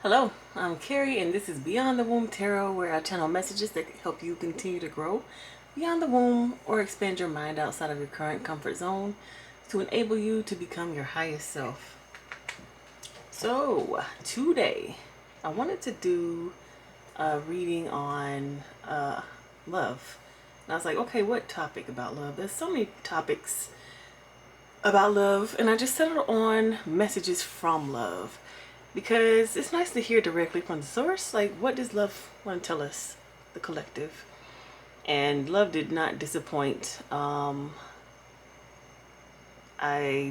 Hello, I'm Carrie, and this is Beyond the Womb Tarot, where I channel messages that help you continue to grow beyond the womb or expand your mind outside of your current comfort zone to enable you to become your highest self. So, today I wanted to do a reading on love. And I was like, okay, what topic about love? There's so many topics about love, and I just settled on messages from love because it's nice to hear directly from the source. Like, what does love want to tell us, the collective? And love did not disappoint. I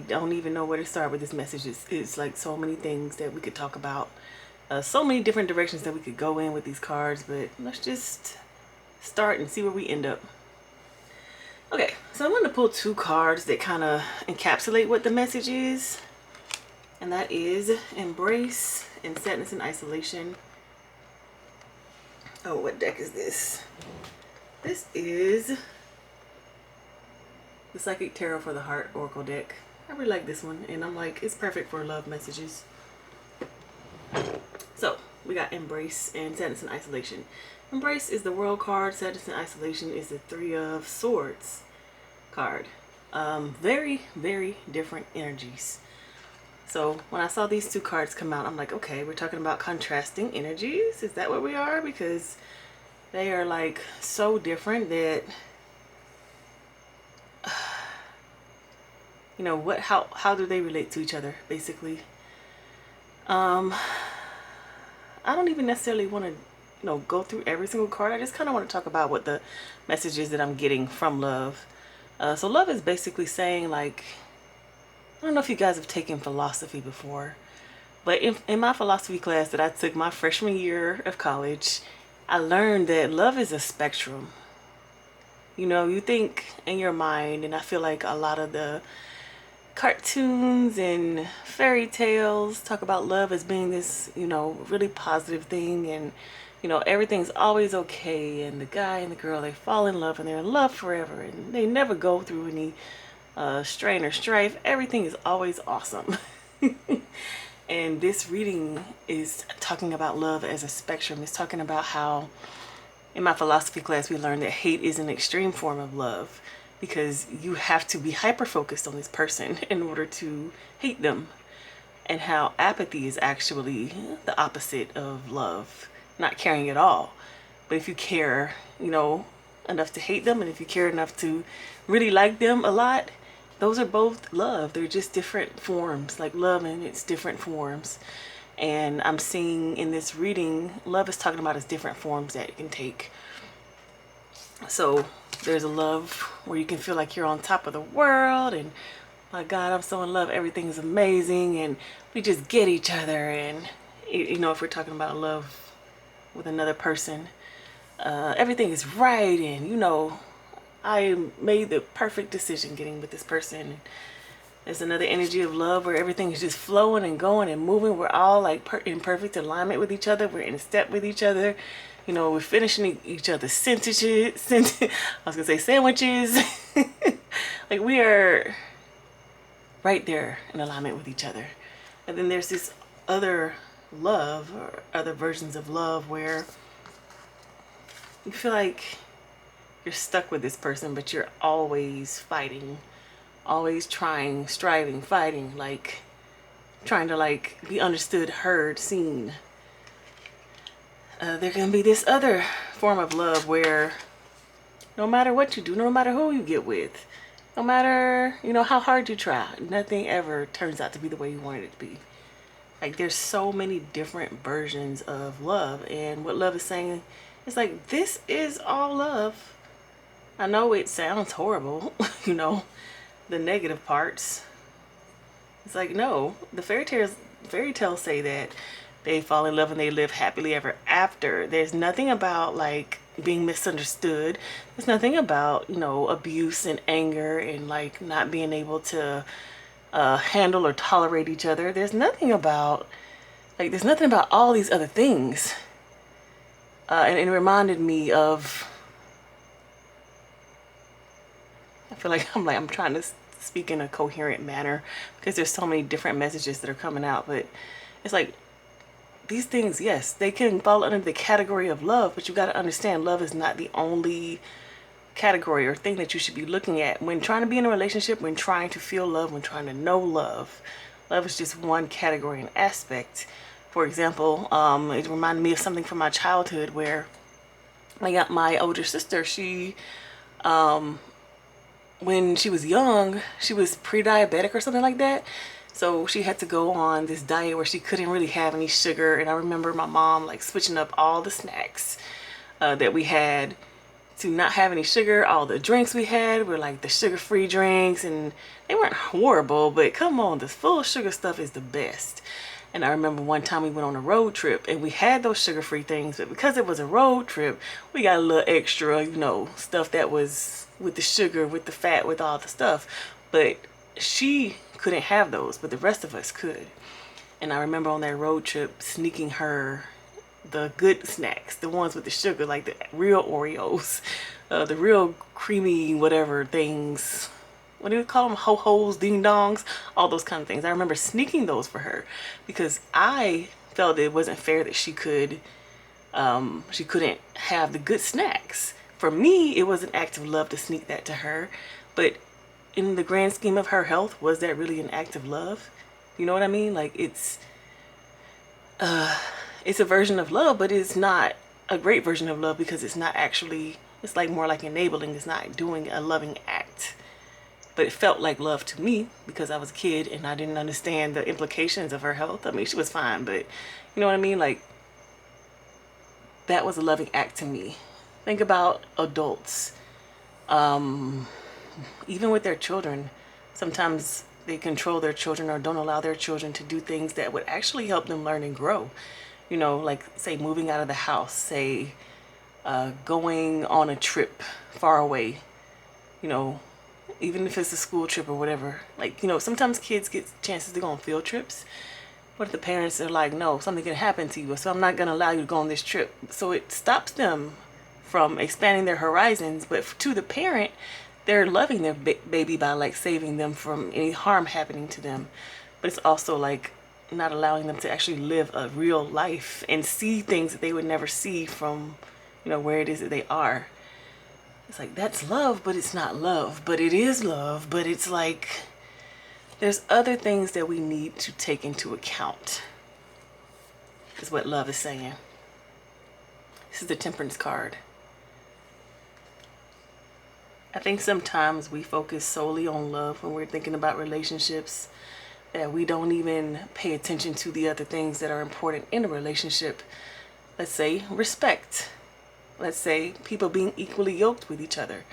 don't even know where to start with this message. It's like so many things that we could talk about, so many different directions that we could go in with these cards, but let's just start and see where we end up. Okay, so I'm going to pull two cards that kind of encapsulate what the message is, and that is Embrace and Sadness and Isolation. Oh, what deck is this? This is the Psychic Tarot for the Heart Oracle deck. I really like this one, and I'm like, it's perfect for love messages. So, we got Embrace and Sadness and Isolation. Embrace is the World card. Sadness and Isolation is the Three of Swords card. Very, very different energies. So when I saw these two cards come out, I'm like, okay, we're talking about contrasting energies. Is that what we are? Because they are like so different that, you know, how do they relate to each other, basically? I don't even necessarily want to, go through every single card. I just kind of want to talk about what the message is that I'm getting from love. So love is basically saying, like, I don't know if you guys have taken philosophy before, but in my philosophy class that I took my freshman year of college, I learned that love is a spectrum. You know, you think in your mind, and I feel like a lot of the cartoons and fairy tales talk about love as being this, really positive thing, and, everything's always okay, and the guy and the girl, they fall in love and they're in love forever, and they never go through any strain or strife. Everything is always awesome. And this reading is talking about love as a spectrum. It's talking about how in my philosophy class we learned that hate is an extreme form of love, because you have to be hyper focused on this person in order to hate them, and how apathy is actually the opposite of love, not caring at all. But if you care, enough to hate them, and if you care enough to really like them a lot, those are both love. They're just different forms, like love in its different forms. And I'm seeing in this reading, love is talking about its different forms that it can take. So there's a love where you can feel like you're on top of the world, and my God, I'm so in love, everything's amazing, and we just get each other. And, if we're talking about love with another person, everything is right, and, I made the perfect decision getting with this person. There's another energy of love where everything is just flowing and going and moving. We're all like in perfect alignment with each other. We're in step with each other. We're finishing each other's sentences. I was gonna say sandwiches. Like, we are right there in alignment with each other. And then there's this other love, or other versions of love, where you feel like you're stuck with this person, but you're always fighting, always trying, striving, fighting, like trying to like be understood, heard, seen. There can be this other form of love where no matter what you do, no matter who you get with, no matter, how hard you try, nothing ever turns out to be the way you wanted it to be. Like, there's so many different versions of love, and what love is saying is like, this is all love. I know it sounds horrible, the negative parts. It's like, no, the fairy tales say that they fall in love and they live happily ever after. There's nothing about like being misunderstood. There's nothing about, abuse and anger and like not being able to handle or tolerate each other. There's nothing about all these other things. And it reminded me of, I feel like I'm trying to speak in a coherent manner because there's so many different messages that are coming out, but it's like these things, yes, they can fall under the category of love, but you got to understand love is not the only category or thing that you should be looking at when trying to be in a relationship, when trying to feel love, when trying to know love. Love is just one category and aspect. For example, it reminded me of something from my childhood where my older sister, she when she was young, she was pre-diabetic or something like that. So she had to go on this diet where she couldn't really have any sugar. And I remember my mom like switching up all the snacks that we had to not have any sugar. All the drinks we had were like the sugar-free drinks, and they weren't horrible, but come on, the full sugar stuff is the best. And I remember one time we went on a road trip and we had those sugar-free things, but because it was a road trip, we got a little extra, stuff that was with the sugar, with the fat, with all the stuff. But she couldn't have those, but the rest of us could. And I remember on that road trip sneaking her the good snacks, the ones with the sugar, like the real Oreos, the real creamy whatever things. What do you call them? Ho-hos, ding-dongs, all those kind of things. I remember sneaking those for her because I felt it wasn't fair that she couldn't have the good snacks. For me, it was an act of love to sneak that to her, but in the grand scheme of her health, was that really an act of love? You know what I mean? Like it's a version of love, but it's not a great version of love because it's not actually, it's like more like enabling. It's not doing a loving act. But it felt like love to me because I was a kid and I didn't understand the implications of her health. I mean, she was fine, but you know what I mean? Like, that was a loving act to me. Think about adults. Even with their children, sometimes they control their children or don't allow their children to do things that would actually help them learn and grow. Like say moving out of the house, say going on a trip far away, even if it's a school trip or whatever. Like, sometimes kids get chances to go on field trips. What if the parents are like, no, something can happen to you, so I'm not going to allow you to go on this trip. So it stops them from expanding their horizons. But to the parent, they're loving their baby by like saving them from any harm happening to them. But it's also like not allowing them to actually live a real life and see things that they would never see from, where it is that they are. It's like, that's love, but it's not love. But it is love, but it's like, there's other things that we need to take into account, is what love is saying. This is the Temperance card. I think sometimes we focus solely on love when we're thinking about relationships, that we don't even pay attention to the other things that are important in a relationship. Let's say respect. Let's say people being equally yoked with each other.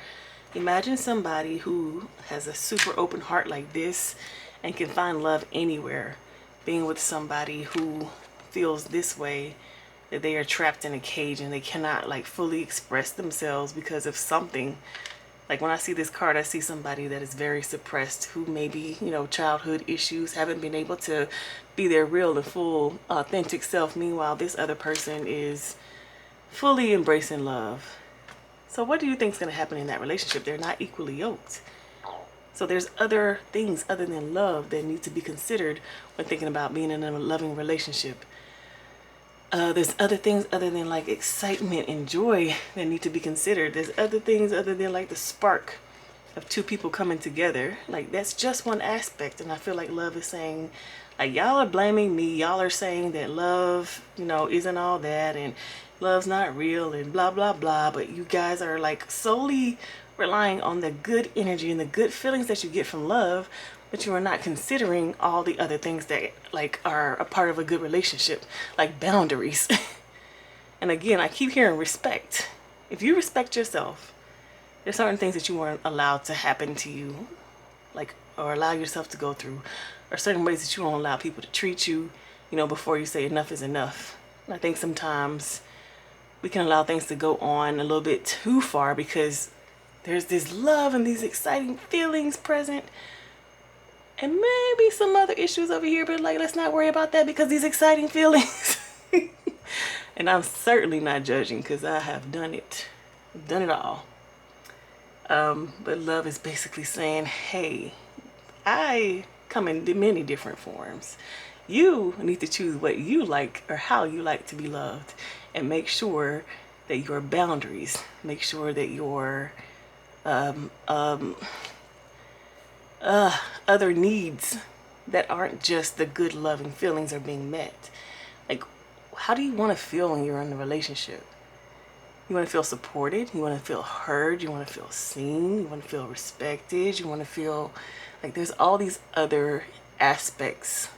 Imagine somebody who has a super open heart like this and can find love anywhere, being with somebody who feels this way, that they are trapped in a cage and they cannot like fully express themselves because of something. Like when I see this card, I see somebody that is very suppressed, who maybe, childhood issues, haven't been able to be their real and full authentic self. Meanwhile, this other person is fully embracing love. So what do you think is going to happen in that relationship? They're not equally yoked. So there's other things other than love that need to be considered when thinking about being in a loving relationship. There's other things other than like excitement and joy that need to be considered. There's other things other than like the spark of two people coming together. Like that's just one aspect. And I feel like love is saying, like, y'all are blaming me. Y'all are saying that love, isn't all that and love's not real and blah, blah, blah. But you guys are like solely relying on the good energy and the good feelings that you get from love, but you are not considering all the other things that like are a part of a good relationship, like boundaries. And again, I keep hearing respect. If you respect yourself, there's certain things that you weren't allowed to happen to you, like, or allow yourself to go through, or certain ways that you won't allow people to treat you, before you say enough is enough. And I think sometimes we can allow things to go on a little bit too far because there's this love and these exciting feelings present, and maybe some other issues over here, but like, let's not worry about that because these exciting feelings. And I'm certainly not judging because I have done it. I've done it all. But love is basically saying, hey, I come in many different forms. You need to choose what you like or how you like to be loved, and make sure that your boundaries, make sure that your um, um, other needs that aren't just the good loving feelings are being met. Like, how do you want to feel when you're in a relationship? You want to feel supported, you want to feel heard, you want to feel seen, you want to feel respected, you want to feel like there's all these other aspects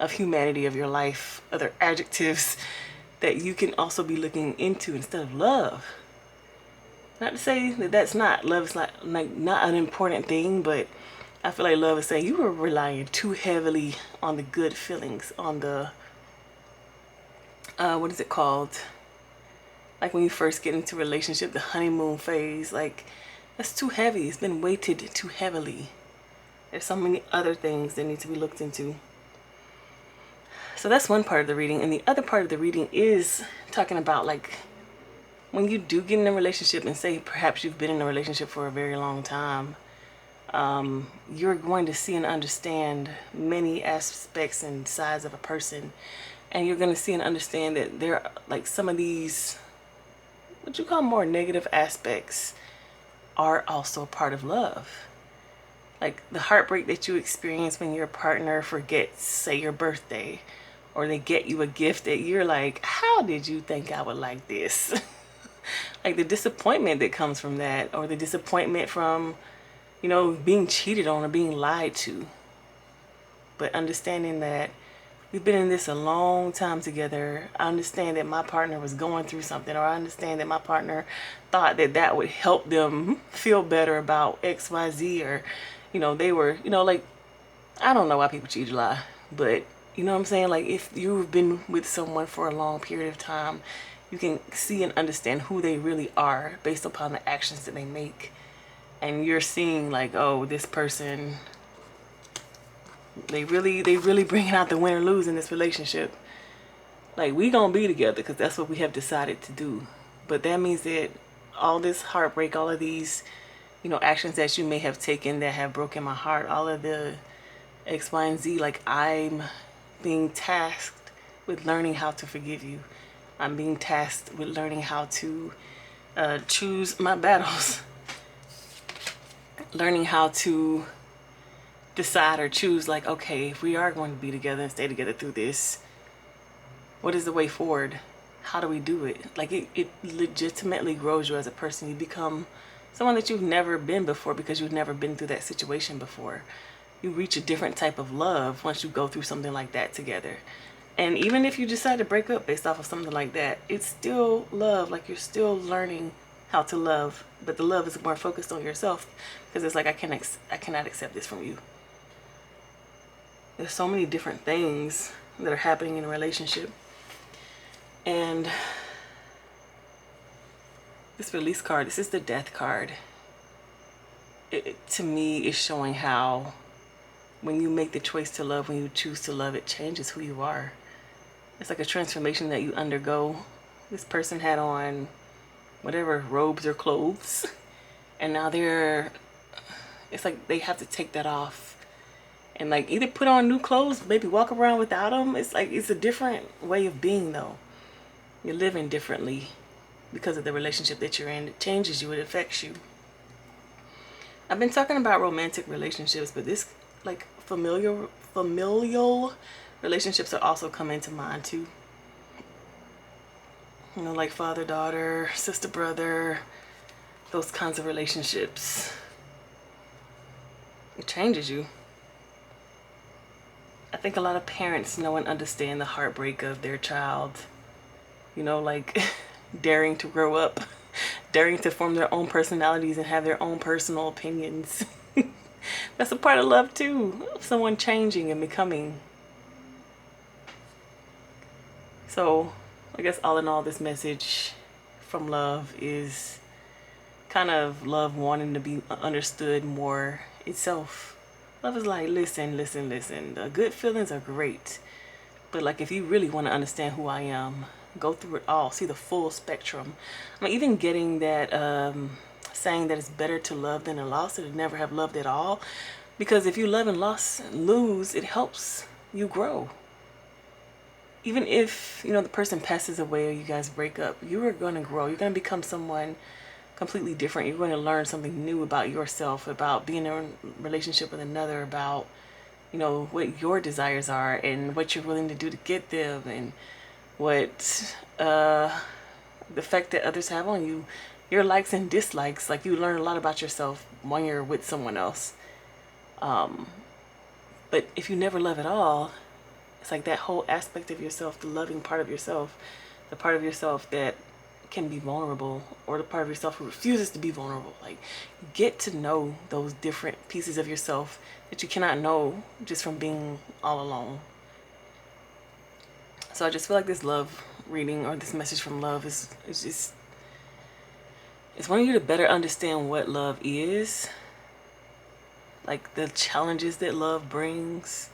of humanity, of your life, other adjectives that you can also be looking into instead of love. Not to say that that's not, love is not an important thing, but I feel like love is saying you were relying too heavily on the good feelings, on the what is it called? Like when you first get into a relationship, the honeymoon phase, like that's too heavy. It's been weighted too heavily. There's so many other things that need to be looked into. So that's one part of the reading. And the other part of the reading is talking about like when you do get in a relationship, and say perhaps you've been in a relationship for a very long time, you're going to see and understand many aspects and sides of a person. And you're going to see and understand that there are like some of these, what you call more negative aspects, are also a part of love. Like the heartbreak that you experience when your partner forgets, say, your birthday, or they get you a gift that you're like, how did you think I would like this? Like the disappointment that comes from that, or the disappointment from, you know, being cheated on or being lied to. But understanding that we've been in this a long time together. I understand that my partner was going through something, or I understand that my partner thought that that would help them feel better about XYZ, or, you know, they were, you know, like, I don't know why people cheat or lie, but you know what I'm saying? Like if you've been with someone for a long period of time, you can see and understand who they really are based upon the actions that they make. And you're seeing like, oh, this person, they really bringing out the win or lose in this relationship. Like we gonna be together because that's what we have decided to do. But that means that all this heartbreak, all of these, you know, actions that you may have taken that have broken my heart, all of the X, Y, and Z, like I'm being tasked with learning how to forgive you. I'm being tasked with learning how to choose my battles. Learning how to decide or choose, like, okay, if we are going to be together and stay together through this, what is the way forward? How do we do it? Like it legitimately grows you as a person. You become someone that you've never been before because you've never been through that situation before. You reach a different type of love once you go through something like that together. And even if you decide to break up based off of something like that, it's still love. Like you're still learning how to love, but the love is more focused on yourself because it's like I cannot accept this from you. There's so many different things that are happening in a relationship. And this release card, this is the death card. It to me is showing how when you make the choice to love, when you choose to love, it changes who you are. It's like a transformation that you undergo. This person had on whatever robes or clothes, and now it's like they have to take that off and like either put on new clothes, maybe walk around without them. It's like it's a different way of being though. You're living differently because of the relationship that you're in. It changes you, it affects you. I've been talking about romantic relationships, but this like familial relationships are also coming to mind too. You know, like father, daughter, sister, brother, those kinds of relationships. It changes you. I think a lot of parents know and understand the heartbreak of their child. You know, like daring to grow up, daring to form their own personalities and have their own personal opinions. That's a part of love too, of someone changing and becoming. So I guess all in all, this message from love is kind of love wanting to be understood more itself. Love is like, listen. The good feelings are great. But like if you really want to understand who I am, go through it all. See the full spectrum. I mean, even getting that saying that it's better to love than to lose, or to never have loved at all. Because if you love and lose, it helps you grow. Even if, you know, the person passes away or you guys break up, you are going to grow. You're going to become someone completely different. You're going to learn something new about yourself, about being in a relationship with another, about, you know, what your desires are and what you're willing to do to get them, and what the effect that others have on you, your likes and dislikes. Like, you learn a lot about yourself when you're with someone else. But if you never love at all, it's like that whole aspect of yourself, the loving part of yourself, the part of yourself that can be vulnerable, or the part of yourself who refuses to be vulnerable. Like, get to know those different pieces of yourself that you cannot know just from being all alone. So I just feel like this love reading, or this message from love, is just, it's wanting you to better understand what love is, like the challenges that love brings,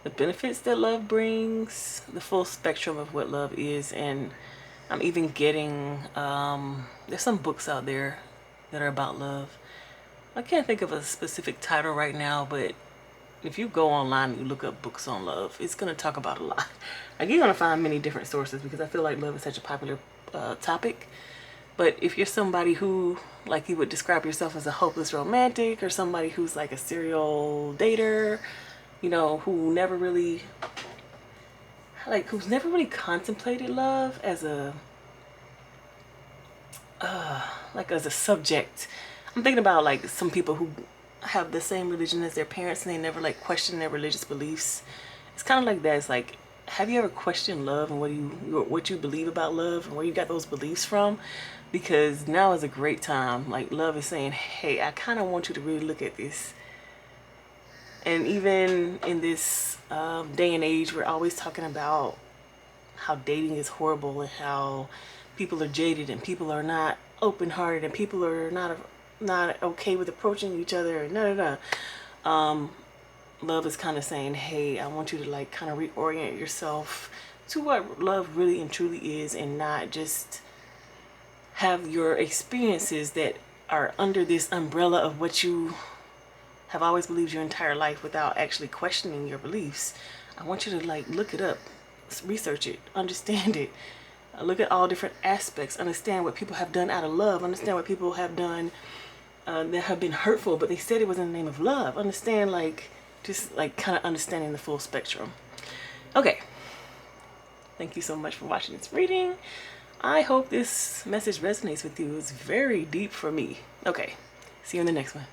the benefits that love brings, the full spectrum of what love is. And I'm even getting, there's some books out there that are about love. I can't think of a specific title right now, but if you go online and you look up books on love, it's going to talk about a lot. Like, you're going to find many different sources, because I feel like love is such a popular topic. But if you're somebody who, like, you would describe yourself as a hopeless romantic, or somebody who's like a serial dater, you know, who's never really contemplated love as a like as a subject. I'm thinking about like some people who have the same religion as their parents and they never like question their religious beliefs. It's kind of like that. It's like, have you ever questioned love and what you believe about love and where you got those beliefs from? Because now is a great time. Like, love is saying, hey, I kind of want you to really look at this. And even in this day and age, we're always talking about how dating is horrible, and how people are jaded, and people are not open-hearted, and people are not okay with approaching each other, and love is kind of saying, hey, I want you to like kind of reorient yourself to what love really and truly is, and not just have your experiences that are under this umbrella of what you have always believed your entire life without actually questioning your beliefs. I want you to like look it up, research it, understand it, look at all different aspects, understand what people have done out of love, understand what people have done that have been hurtful, but they said it was in the name of love. Understand, like, just like kind of understanding the full spectrum. Okay, thank you so much for watching this reading. I hope this message resonates with you. It's very deep for me. Okay, see you in the next one.